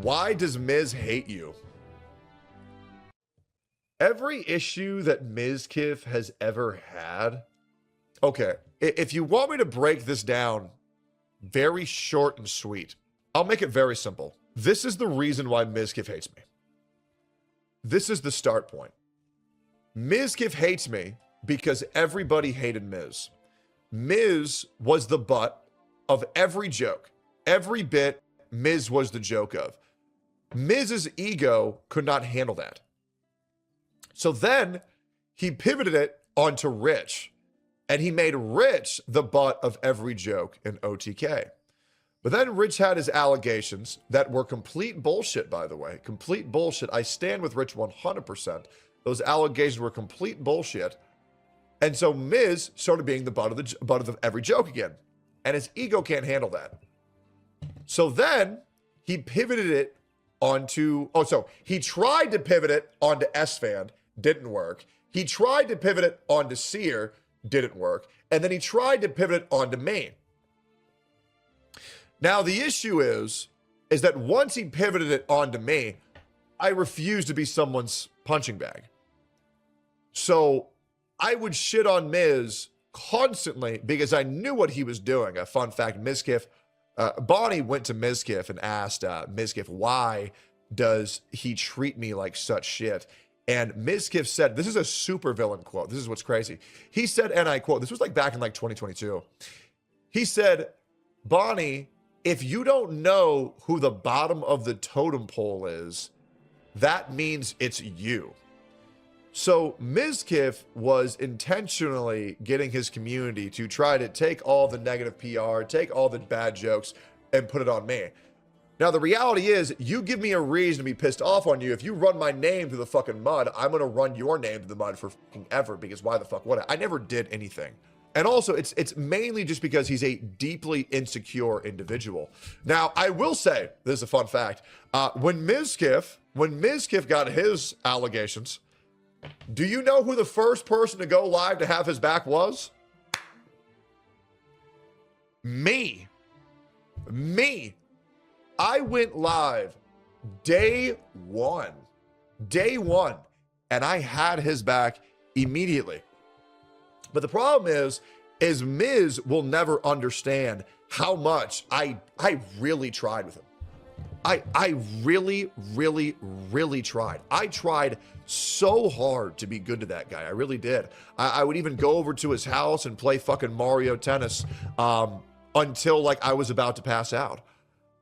Why does Miz hate you? Every issue that Mizkif has ever had. Okay, if you want me to break this down very short and sweet, I'll make it very simple. This is the reason why Mizkif hates me. This is the start point. Mizkif hates me because everybody hated Miz. Miz was the butt of every joke. Every bit, Miz was the joke of. Miz's ego could not handle that. So then he pivoted it onto Rich, and he made Rich the butt of every joke in OTK. But then Rich had his allegations that were complete bullshit, by the way. Complete bullshit. I stand with Rich 100%. Those allegations were complete bullshit. And so Miz started being the butt of every joke again. And his ego can't handle that. So then he pivoted it onto... Oh, so he tried to pivot it onto S-Fan. Didn't work. He tried to pivot it onto Seer. Didn't work. And then he tried to pivot it onto Main. Now, the issue is that once he pivoted it onto me, I refused to be someone's punching bag. So I would shit on Miz constantly because I knew what he was doing. A fun fact, Mizkif, Bonnie went to Mizkif and asked Mizkif, why does he treat me like such shit? And Mizkif said, this is a super villain quote. This is what's crazy. He said, and I quote, this was like back in like 2022. He said, Bonnie, if you don't know who the bottom of the totem pole is, that means it's you. So Mizkif was intentionally getting his community to try to take all the negative PR, take all the bad jokes, and put it on me. Now, the reality is, you give me a reason to be pissed off on you. If you run my name through the fucking mud, I'm going to run your name through the mud for fucking ever, because why the fuck would I? I never did anything. And also, it's mainly just because he's a deeply insecure individual. Now, I will say, this is a fun fact, when Mizkif got his allegations, do you know who the first person to go live to have his back was? Me. I went live day one, and I had his back immediately. But the problem is Miz will never understand how much I really tried with him. I really tried. I tried so hard to be good to that guy. I really did. I would even go over to his house and play fucking Mario Tennis until like I was about to pass out.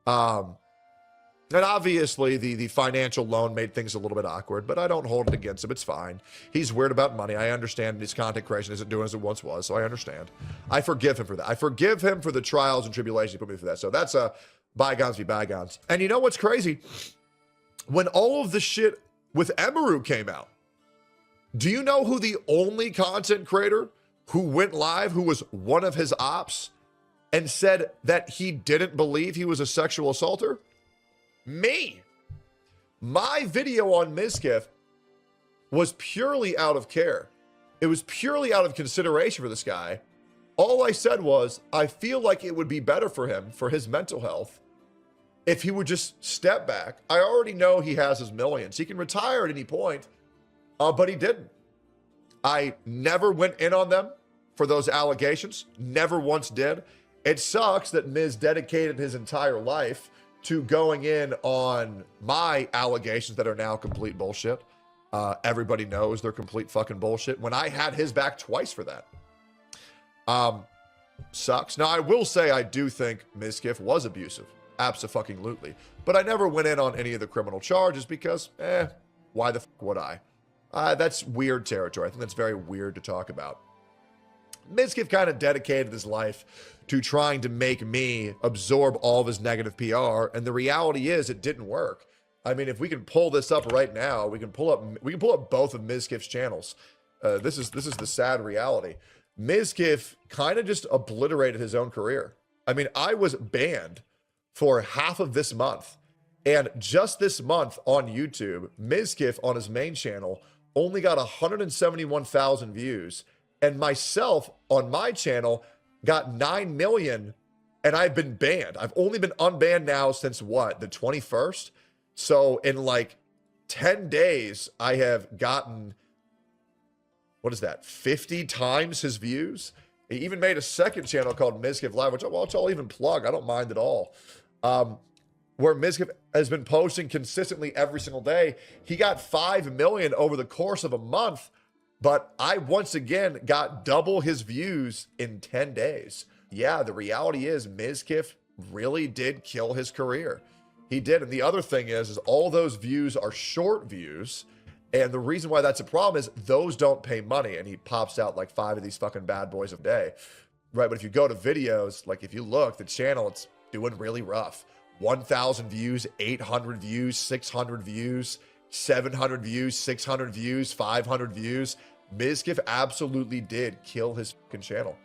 And obviously the financial loan made things a little bit awkward, but I don't hold it against him. It's fine. He's weird about money. I understand his content creation isn't doing as it once was, so I understand. I forgive him for that. I forgive him for the trials and tribulations he put me through that. So that's bygones be bygones. And you know what's crazy? When all of the shit with Emaru came out, do you know who the only content creator who went live, who was one of his ops, and said that he didn't believe he was a sexual assaulter? Me. My video on Mizkif was purely out of care. It was purely out of consideration for this guy. All I said was, I feel like it would be better for him, for his mental health, if he would just step back. I already know he has his millions. He can retire at any point, but he didn't. I never went in on them for those allegations. Never once did. It sucks that Miz dedicated his entire life to going in on my allegations that are now complete bullshit. Everybody knows they're complete fucking bullshit when I had his back twice for that. Sucks. Now, I will say I do think Mizkif was abusive. Abso-fucking-lutely. But I never went in on any of the criminal charges because, why the fuck would I? That's weird territory. I think that's very weird to talk about. Mizkif kind of dedicated his life to trying to make me absorb all of his negative PR, and the reality is it didn't work. I mean, if we can pull this up right now, we can pull up both of Mizkif's channels. This is the sad reality. Mizkif kind of just obliterated his own career. I mean, I was banned for half of this month, and just this month on YouTube, Mizkif on his main channel only got 171,000 views. And myself on my channel got 9 million, and I've been banned. I've only been unbanned now since what, the 21st? So in like 10 days, I have gotten, what is that, 50 times his views? He even made a second channel called Mizkif Live, which I'll even plug. I don't mind at all. Where Mizkif has been posting consistently every single day. He got 5 million over the course of a month, but I once again got double his views in 10 days. Yeah, the reality is Mizkif really did kill his career. He did. And the other thing is all those views are short views. And the reason why that's a problem is those don't pay money. And he pops out like 5 of these fucking bad boys a day, right? But if you go to videos, like if you look, the channel, it's doing really rough. 1,000 views, 800 views, 600 views, 700 views, 600 views, 500 views. Mizkif absolutely did kill his fucking channel.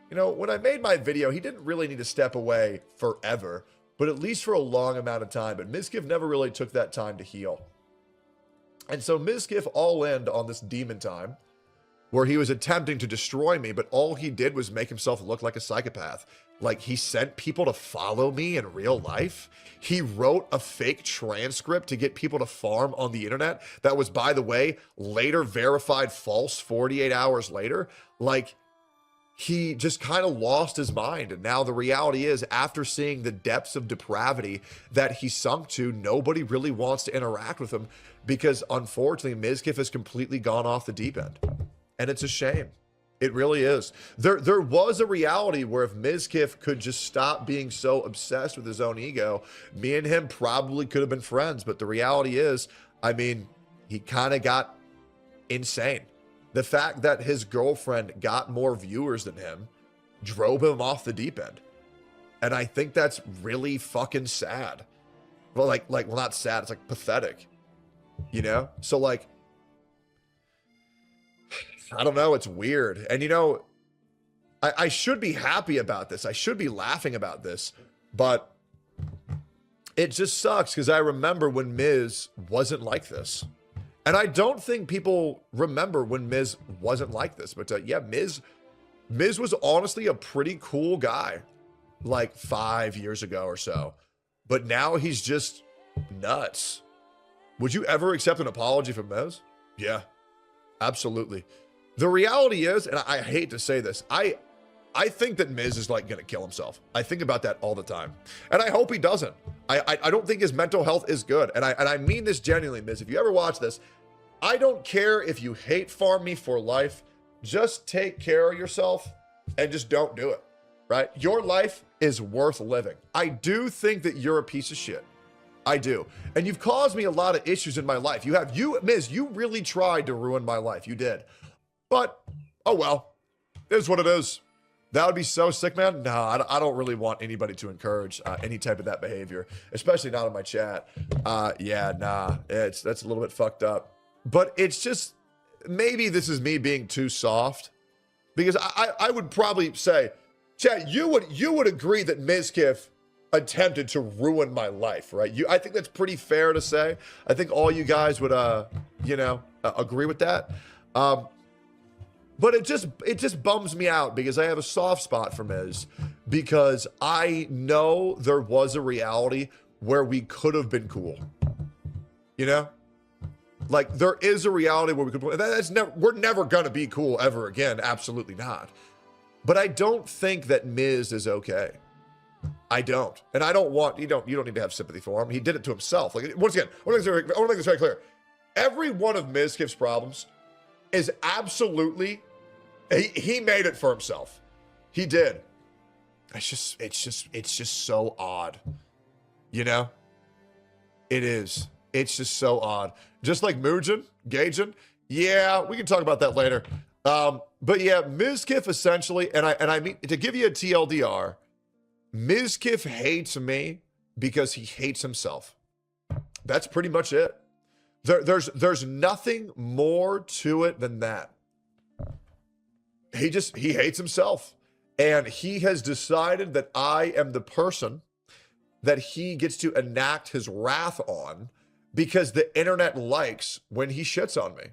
You know, when I made my video, he didn't really need to step away forever, but at least for a long amount of time. But Mizkif never really took that time to heal. And so Mizkif all in on this demon time where he was attempting to destroy me, but all he did was make himself look like a psychopath. Like he sent people to follow me in real life. He wrote a fake transcript to get people to farm on the internet that was, by the way, later verified false 48 hours later. Like he just kind of lost his mind. And now the reality is, after seeing the depths of depravity that he sunk to, nobody really wants to interact with him because unfortunately, Mizkif has completely gone off the deep end. And it's a shame. It really is. There was a reality where if Mizkif could just stop being so obsessed with his own ego, me and him probably could have been friends. But the reality is, I mean, he kind of got insane. The fact that his girlfriend got more viewers than him drove him off the deep end. And I think that's really fucking sad. Well, well, not sad. It's like pathetic, you know? So like, I don't know. It's weird. And you know, I should be happy about this. I should be laughing about this, but it just sucks because I remember when Miz wasn't like this. And I don't think people remember when Miz wasn't like this, but yeah, Miz was honestly a pretty cool guy like 5 years ago or so, but now he's just nuts. Would you ever accept an apology from Miz? Yeah, absolutely. The reality is, and I hate to say this, I think that Miz is like gonna kill himself. I think about that all the time, and I hope he doesn't. I don't think his mental health is good, and I mean this genuinely, Miz. If you ever watch this, I don't care if you hate farm me for life. Just take care of yourself and just don't do it. Right? Your life is worth living. I do think that you're a piece of shit. I do, and you've caused me a lot of issues in my life. Miz, you really tried to ruin my life. You did. But, oh well, it is what it is. That would be so sick, man. No, I don't really want anybody to encourage any type of that behavior, especially not in my chat. Yeah, nah, that's a little bit fucked up. But it's just, maybe this is me being too soft, because I would probably say, chat, you would agree that Mizkif attempted to ruin my life, right? I think that's pretty fair to say. I think all you guys would, agree with that. But it just bums me out because I have a soft spot for Miz, because I know there was a reality where we could have been cool. You know? Like there is a reality where we could, we're never gonna be cool ever again. Absolutely not. But I don't think that Miz is okay. I don't. And I don't want, you don't need to have sympathy for him. He did it to himself. Like once again, I want to make this very clear. Every one of Mizkif's problems is absolutely, he made it for himself. He did. It's just so odd. You know? It is. It's just so odd. Just like Mugen, Gaijin. Yeah, we can talk about that later. But yeah, Mizkif essentially, and I mean, to give you a TLDR, Mizkif hates me because he hates himself. That's pretty much it. There's nothing more to it than that. He hates himself. And he has decided that I am the person that he gets to enact his wrath on because the internet likes when he shits on me.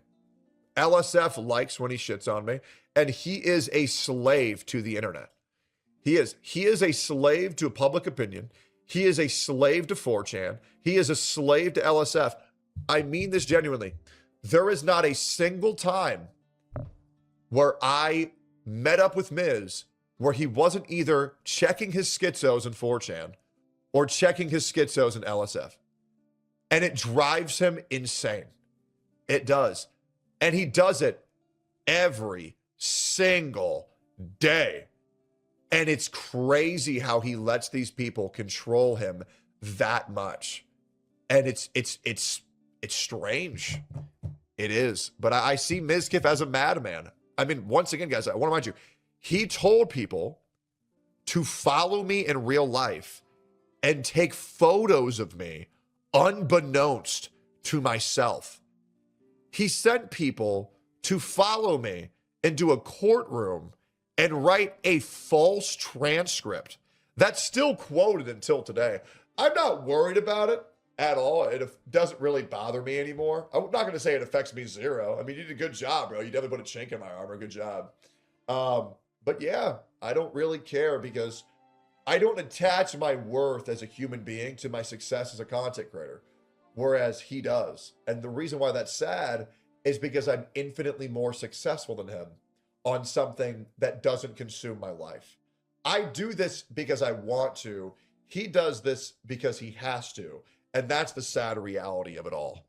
LSF likes when he shits on me. And he is a slave to the internet. He is a slave to public opinion. He is a slave to 4chan. He is a slave to LSF. I mean this genuinely. There is not a single time where I met up with Miz where he wasn't either checking his schizos in 4chan or checking his schizos in LSF. And it drives him insane. It does. And he does it every single day. And it's crazy how he lets these people control him that much. And it's strange. It is. But I see Mizkif as a madman. I mean, once again, guys, I want to remind you, he told people to follow me in real life and take photos of me unbeknownst to myself. He sent people to follow me into a courtroom and write a false transcript that's still quoted until today. I'm not worried about it at all. It doesn't really bother me anymore. I'm not going to say it affects me zero. I mean, you did a good job, bro. You definitely put a chink in my armor. Good job. But yeah, I don't really care because I don't attach my worth as a human being to my success as a content creator, whereas he does. And the reason why that's sad is because I'm infinitely more successful than him on something that doesn't consume my life. I do this because I want to. He does this because he has to. And that's the sad reality of it all.